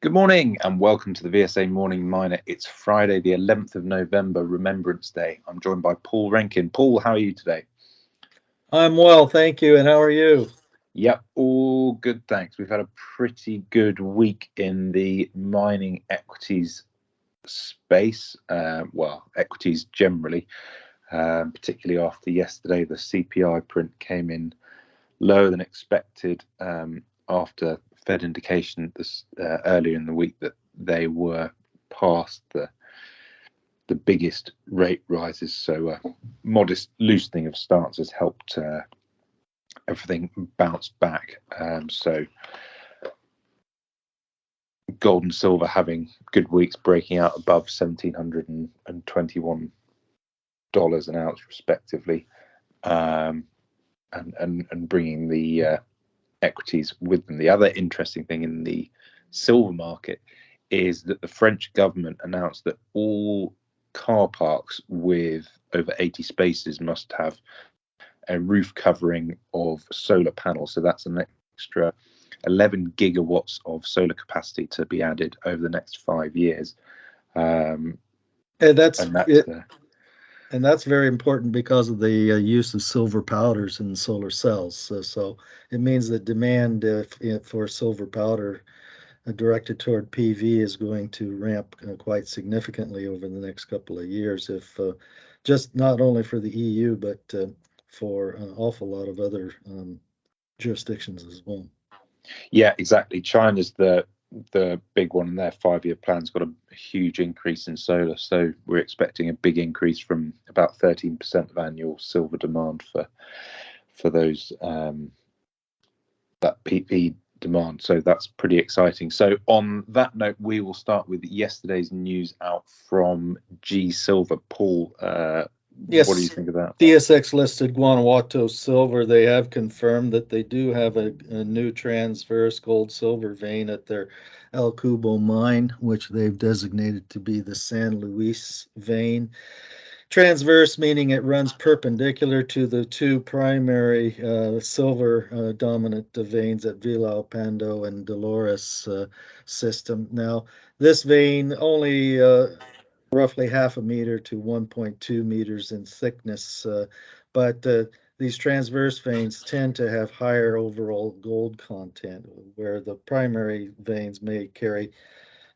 Good morning and welcome to the VSA Morning Miner. It's Friday, the 11th of November, Remembrance Day. I'm joined by Paul Rankin. Paul, how are you today? I'm well, thank you. And how are you? Yep, all good, thanks. We've had a pretty good week in the mining equities space. Equities generally, particularly after yesterday, the CPI print came in lower than expected after Fed indication this earlier in the week that they were past the biggest rate rises. So modest loosening of stance has helped everything bounce back. So gold and silver having good weeks, breaking out above $1,721 an ounce respectively, and bringing the equities with them. The other interesting thing in the silver market is that the French government announced that all car parks with over 80 spaces must have a roof covering of solar panels. So that's an extra 11 gigawatts of solar capacity to be added over the next 5 years. And that's And that's it, and that's very important because of the use of silver powders in solar cells. So it means that demand for silver powder directed toward PV is going to ramp quite significantly over the next couple of years, if just not only for the EU, but for an awful lot of other jurisdictions as well. Yeah, exactly. China's the big one, and their 5-year plan's got a huge increase in solar. So we're expecting a big increase from about 13% of annual silver demand for those that PV demand. So that's pretty exciting. So on that note, we will start with yesterday's news out from G Silver. Paul, what do you Yes, think of that? TSX listed Guanajuato Silver. They have confirmed that they do have a new transverse gold silver vein at their El Cubo mine, which they've designated to be the San Luis vein. Transverse meaning it runs perpendicular to the two primary silver dominant veins at Vila Pando and Dolores system. Now, this vein only roughly half a meter to 1.2 meters in thickness, but these transverse veins tend to have higher overall gold content, where the primary veins may carry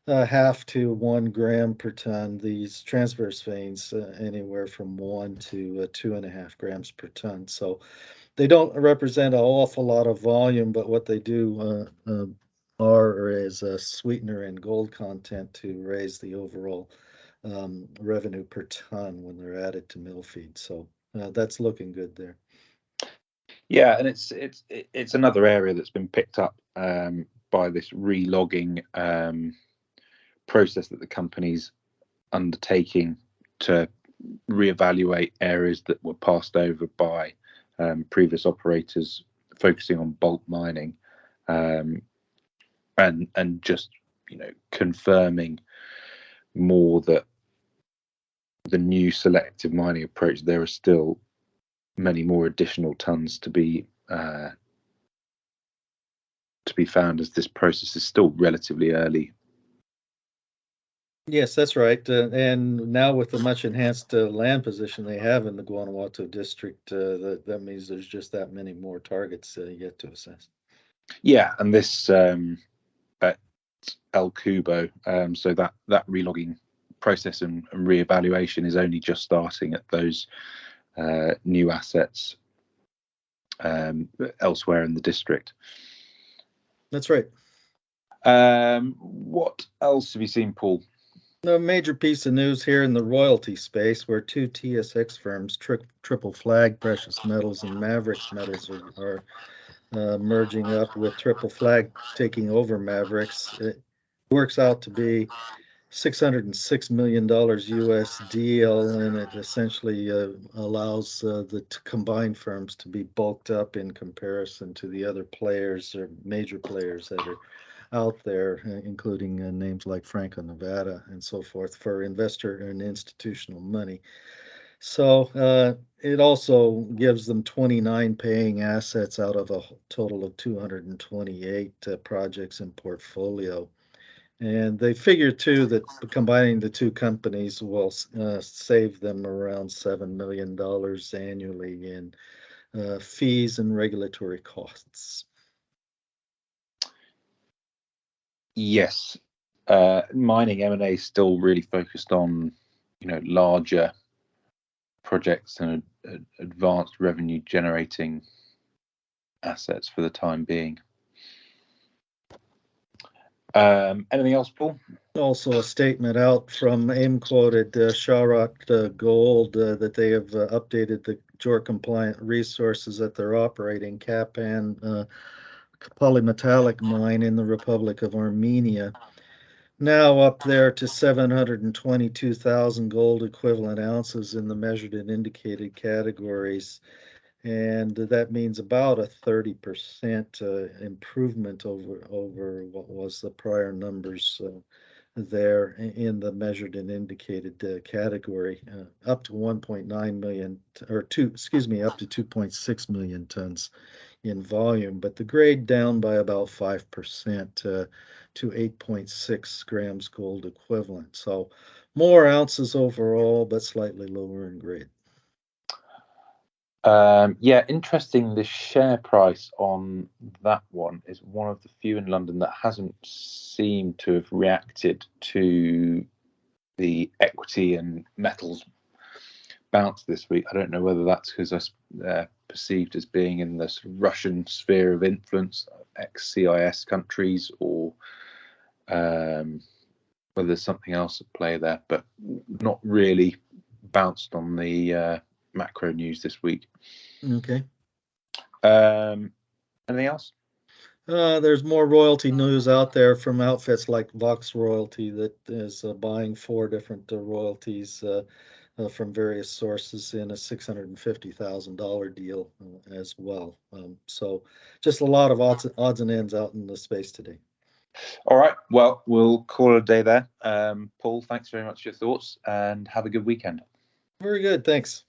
half to 1 gram per ton. These transverse veins anywhere from 1 to 2.5 grams per ton. So they don't represent an awful lot of volume, but what they do are is a sweetener and gold content to raise the overall revenue per ton when they're added to mill feed. So that's looking good there. Yeah, and it's another area that's been picked up by this relogging process that the company's undertaking to reevaluate areas that were passed over by previous operators focusing on bulk mining, and just confirming more that the new selective mining approach, there are still many more additional tons to be found, as this process is still relatively early. Yes, that's right. And now with the much enhanced land position they have in the Guanajuato district, that means there's just that many more targets yet to assess. Yeah, and this at El Cubo, so that relogging process and reevaluation is only just starting at those new assets elsewhere in the district. That's right. What else have you seen, Paul? A major piece of news here in the royalty space, where two TSX firms, Triple Flag Precious Metals and Mavericks Metals, are merging up, with Triple Flag taking over Mavericks. It works out to be $606 million US deal, and it essentially allows the combined firms to be bulked up in comparison to the other players or major players that are out there, including names like Franco-Nevada and so forth, for investor and institutional money. So it also gives them 29 paying assets out of a total of 228 projects in portfolio. And they figure too that combining the two companies will save them around $7 million annually in fees and regulatory costs. Yes, mining M&A is still really focused on, larger projects and advanced revenue generating assets for the time being. Anything else, Paul? Also, a statement out from AIM quoted Sharot Gold that they have updated the JOR compliant resources at their operating Kapan polymetallic mine in the Republic of Armenia. Now up there to 722,000 gold equivalent ounces in the measured and indicated categories. And that means about a 30% improvement over what was the prior numbers there in the measured and indicated category, up to 1.9 million, or two, excuse me, up to 2.6 million tons in volume, but the grade down by about 5% to 8.6 grams gold equivalent. So more ounces overall, but slightly lower in grade. Yeah, interesting. The share price on that one is one of the few in London that hasn't seemed to have reacted to the equity and metals bounce this week. I don't know whether that's because they're perceived as being in the sort of Russian sphere of influence, ex-CIS countries, or whether there's something else at play there, but not really bounced on the macro news this week. Okay. Anything else? There's more royalty news out there from outfits like Vox Royalty that is buying 4 different royalties from various sources in a $650,000 deal as well. So just a lot of odds and ends out in the space today. All right. Well, we'll call it a day there. Paul, thanks very much for your thoughts and have a good weekend. Very good. Thanks.